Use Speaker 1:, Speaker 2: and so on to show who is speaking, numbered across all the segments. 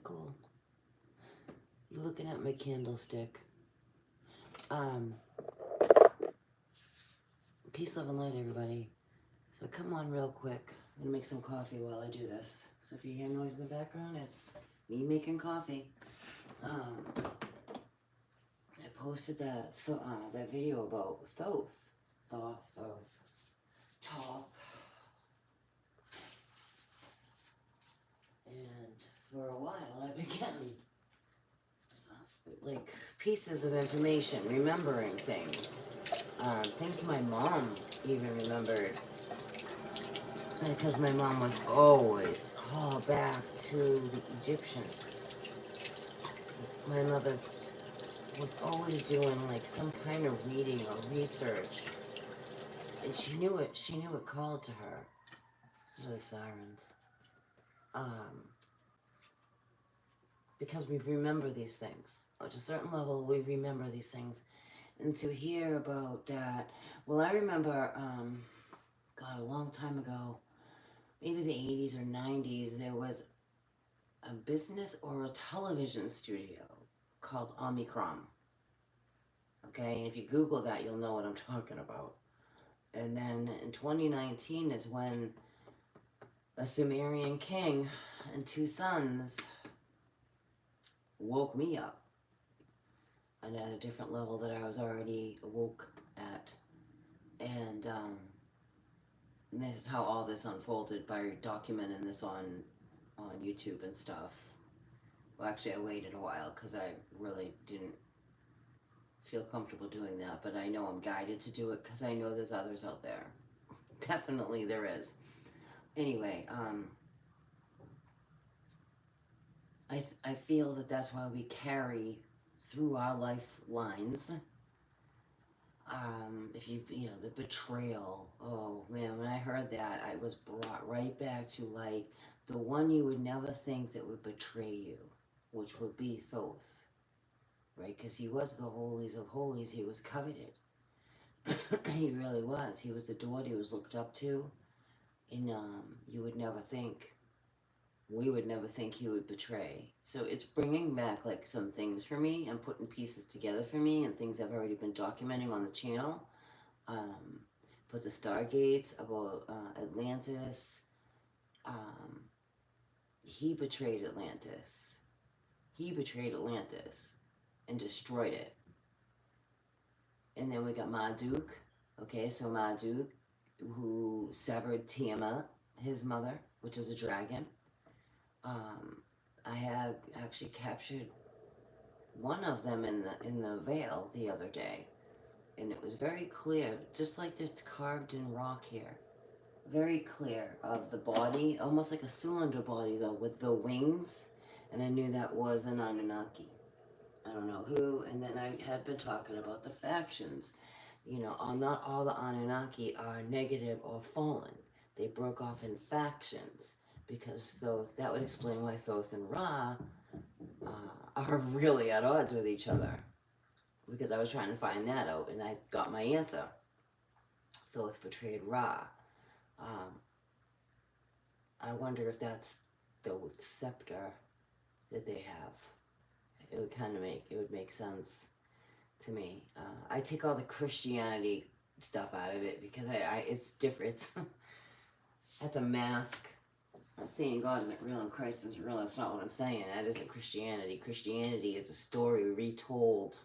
Speaker 1: cool. You're looking at my candlestick. Peace, love, and light, everybody. So come on real quick. I'm gonna make some coffee while I do this. So if you hear noise in the background, it's me making coffee. I posted that video about Thoth. And for a while I've been getting like pieces of information, remembering things. Things my mom even remembered. Because my mom was always called back to the Egyptians. My mother was always doing like some kind of reading or research. And she knew it called to her. These are the sirens. Because we remember these things. At a certain level, we remember these things. And to hear about that, well, I remember, God, a long time ago, maybe the 80s or 90s, there was a business or a television studio called Omicron. Okay, and if you Google that, you'll know what I'm talking about. And then in 2019 is when a Sumerian king and 2 sons woke me up, and at a different level that I was already woke at. And this is how all this unfolded, by documenting this on YouTube and stuff. Well, actually, I waited a while because I really didn't feel comfortable doing that, but I know I'm guided to do it because I know there's others out there. Definitely there is. Anyway, I feel that that's why we carry through our lifelines. If you know, the betrayal, oh man, when I heard that, I was brought right back to like the one you would never think that would betray you, which would be Thoth, right? Because he was the holies of holies. He was coveted. He really was. He was adored. He was looked up to. And you would never think, we would never think he would betray. So it's bringing back like some things for me and putting pieces together for me, and things I've already been documenting on the channel. Put the Stargates about Atlantis. He betrayed Atlantis. He betrayed Atlantis and destroyed it. And then we got Marduk. Okay, so Marduk, who severed Tiamat, his mother, which is a dragon. I had actually captured one of them in the veil the other day, and it was very clear, just like it's carved in rock here. Very clear of the body, almost like a cylinder body though, with the wings, and I knew that was an Anunnaki. I don't know who. And then I had been talking about the factions. You know, not all the Anunnaki are negative or fallen. They broke off in factions, because Thoth, that would explain why Thoth and Ra are really at odds with each other. Because I was trying to find that out, and I got my answer. Thoth betrayed Ra. I wonder if that's the scepter that they have. It would kind of make sense to me. I take all the Christianity stuff out of it because it's different. It's that's a mask. I'm not saying God isn't real and Christ isn't real. That's not what I'm saying. That isn't Christianity. Christianity is a story retold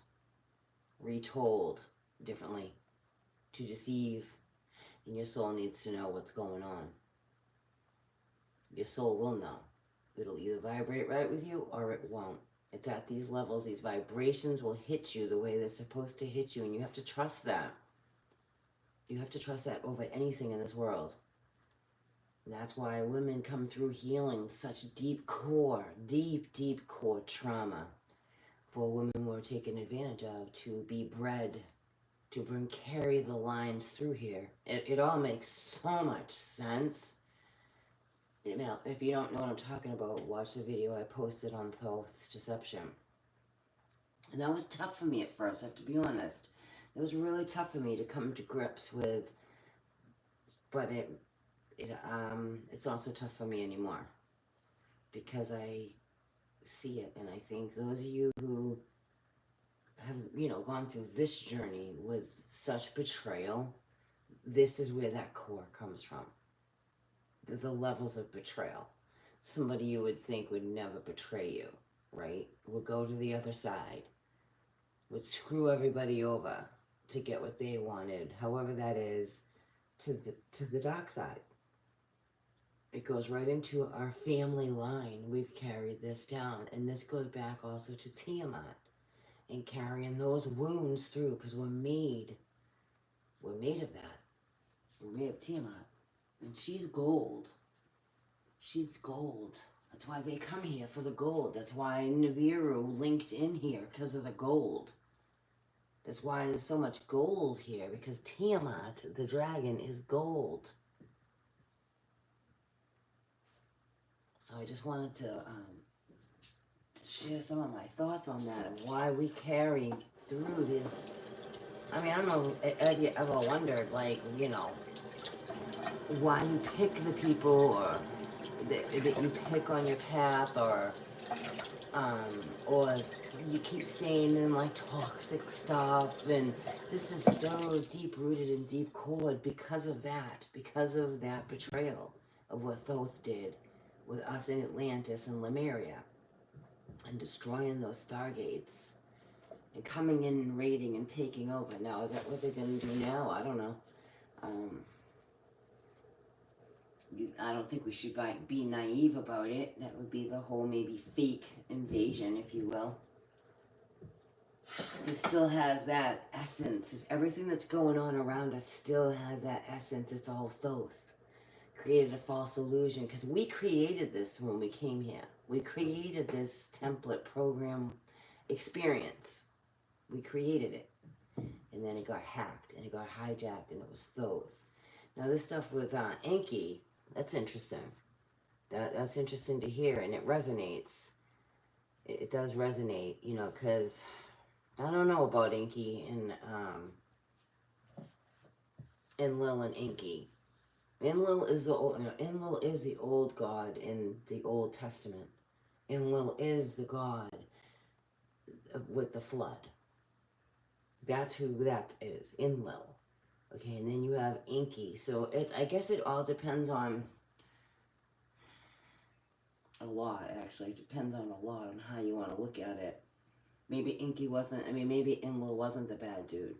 Speaker 1: differently to deceive, and your soul needs to know what's going on. Your soul will know. It'll either vibrate right with you or it won't. It's at these levels, these vibrations will hit you the way they're supposed to hit you, and you have to trust that. You have to trust that over anything in this world. And that's why women come through healing such deep core trauma for women who are taken advantage of to be bred, to carry the lines through here. It all makes so much sense. If you don't know what I'm talking about, watch the video I posted on Thoth's deception. And that was tough for me at first, I have to be honest. It was really tough for me to come to grips with, but it's also tough for me anymore, because I see it. And I think those of you who have, you know, gone through this journey with such betrayal, this is where that core comes from. The levels of betrayal. Somebody you would think would never betray you, right? Would go to the other side, would screw everybody over to get what they wanted, however that is, to the dark side. It goes right into our family line. We've carried this down. And this goes back also to Tiamat and carrying those wounds through, because we're made of that. We're made of Tiamat. And she's gold. She's gold. That's why they come here, for the gold. That's why Nibiru linked in here, because of the gold. That's why there's so much gold here, because Tiamat, the dragon, is gold. So I just wanted to share some of my thoughts on that, and why we carry through this. I mean, I don't know if you ever wondered, like, you know, why you pick the people, or that you pick on your path, or you keep staying in like toxic stuff. And this is so deep rooted and deep core because of that betrayal of what Thoth did with us in Atlantis and Lemuria, and destroying those stargates and coming in and raiding and taking over. Now, is that what they're going to do now? I don't know. I don't think we should be naive about it. That would be the whole maybe fake invasion, if you will. It still has that essence. Everything that's going on around us still has that essence. It's all Thoth. Created a false illusion, because we created this when we came here. We created this template program experience. We created it. And then it got hacked, and it got hijacked, and it was Thoth. Now this stuff with Enki, that's interesting. That's interesting to hear, and it resonates. It does resonate, you know, because I don't know about Enki and Enlil and Enki. Enlil is the old god in the Old Testament. Enlil is the god with the flood. That's who that is, Enlil. Okay, and then you have Enki. So I guess it all depends on a lot, actually. It depends on a lot on how you want to look at it. Maybe maybe Enlil wasn't the bad dude.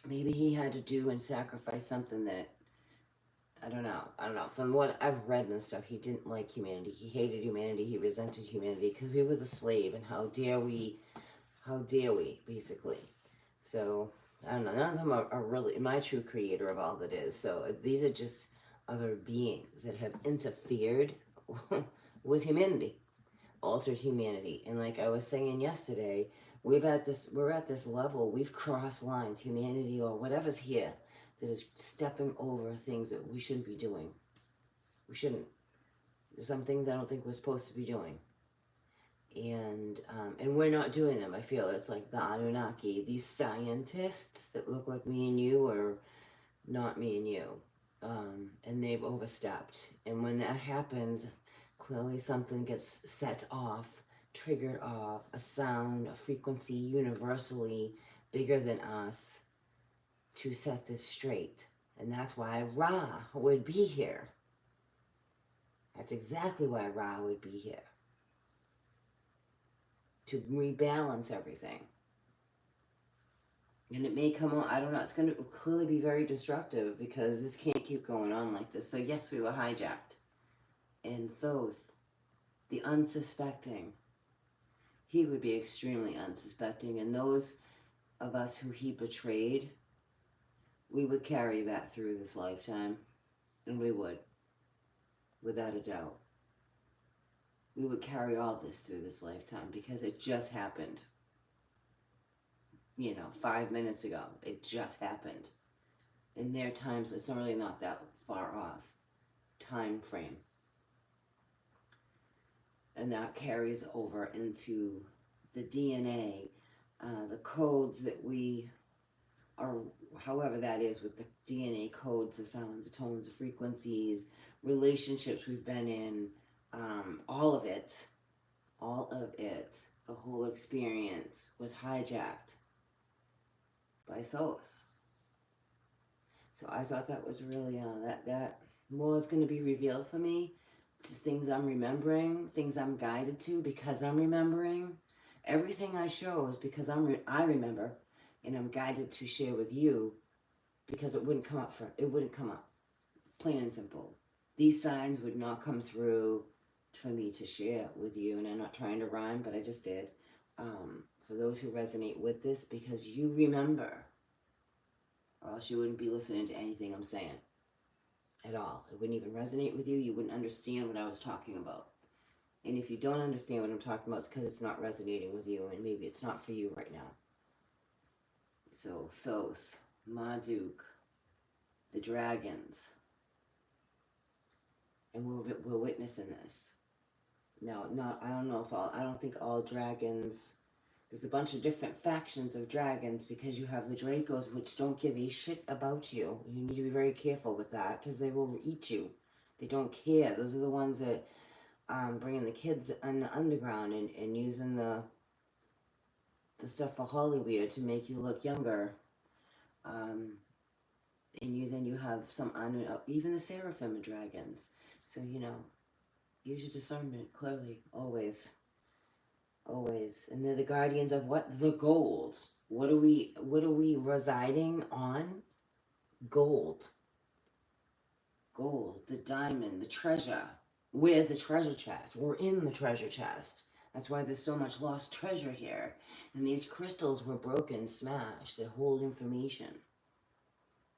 Speaker 1: Maybe he had to do and sacrifice something that, I don't know. From what I've read and stuff, he didn't like humanity. He hated humanity. He resented humanity because we were the slave, and how dare we, basically. So, I don't know. None of them are really my true creator of all that is. So, these are just other beings that have interfered with humanity, altered humanity. And like I was saying yesterday, we're at this level. We've crossed lines. Humanity, or whatever's here, that is stepping over things that we shouldn't be doing. We shouldn't. There's some things I don't think we're supposed to be doing. And we're not doing them. I feel it's like the Anunnaki, these scientists that look like me and you are not me and you. And they've overstepped. And when that happens, clearly something gets set off, triggered off, a sound, a frequency universally bigger than us, to set this straight. And that's why Ra would be here. That's exactly why Ra would be here. To rebalance everything. And it may come on, I don't know, it's going to clearly be very destructive, because this can't keep going on like this. So yes, we were hijacked. And Thoth, the unsuspecting, he would be extremely unsuspecting. And those of us who he betrayed, we would carry that through this lifetime. And we would. Without a doubt. We would carry all this through this lifetime, because it just happened. 5 minutes ago. It just happened. In their times, it's really not that far off. Time frame. And that carries over into the DNA, the codes that we are, however that is, with the DNA codes, the sounds, the tones, the frequencies, relationships we've been in, all of it, all of it, the whole experience, was hijacked by Thoth. So I thought that was really, that more is going to be revealed for me. It's just things I'm remembering, things I'm guided to because I'm remembering. Everything I show is because I remember, and I'm guided to share with you because it wouldn't come up, plain and simple. These signs would not come through for me to share with you, and I'm not trying to rhyme, but I just did. For those who resonate with this, because you remember, or else you wouldn't be listening to anything I'm saying at all. It wouldn't even resonate with you. You wouldn't understand what I was talking about. And if you don't understand what I'm talking about, it's because it's not resonating with you, and maybe it's not for you right now. So, Thoth, Marduk, the dragons, and we're witnessing this. Now, I don't think all dragons, there's a bunch of different factions of dragons because you have the Dracos, which don't give a shit about you. You need to be very careful with that because they will eat you. They don't care. Those are the ones that bringing the kids in the underground and using the stuff for Hollywood to make you look younger. And then you have some, even the Seraphim dragons. So, use your discernment clearly, always. Always. And they're the guardians of what? The gold. What are we residing on? Gold. Gold, the diamond, the treasure. We're the treasure chest. We're in the treasure chest. That's why there's so much lost treasure here. And these crystals were broken, smashed. They hold information.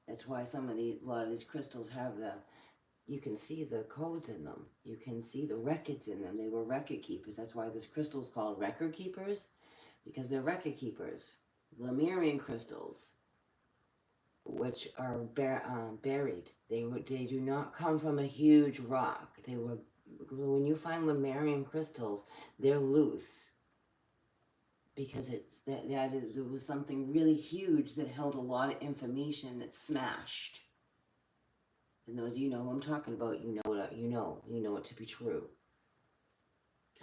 Speaker 1: That's why a lot of these crystals have you can see the codes in them. You can see the records in them. They were record keepers. That's why this crystal is called record keepers, because they're record keepers. Lemurian crystals, which are buried. They do not come from a huge rock. When you find Lemurian crystals, they're loose because it was something really huge that held a lot of information that smashed. And those who I'm talking about, you know it to be true.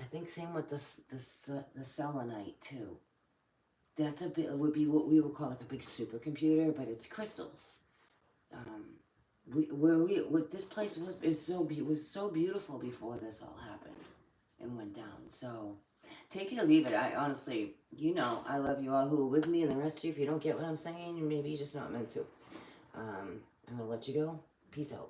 Speaker 1: I think same with the selenite too. That's would be what we would call like a big supercomputer, but it's crystals. What this place was so beautiful before this all happened and went down. So take it or leave it. I honestly, I love you all who are with me, and the rest of you, if you don't get what I'm saying, maybe you're just not meant to. I'm gonna let you go. Peace out.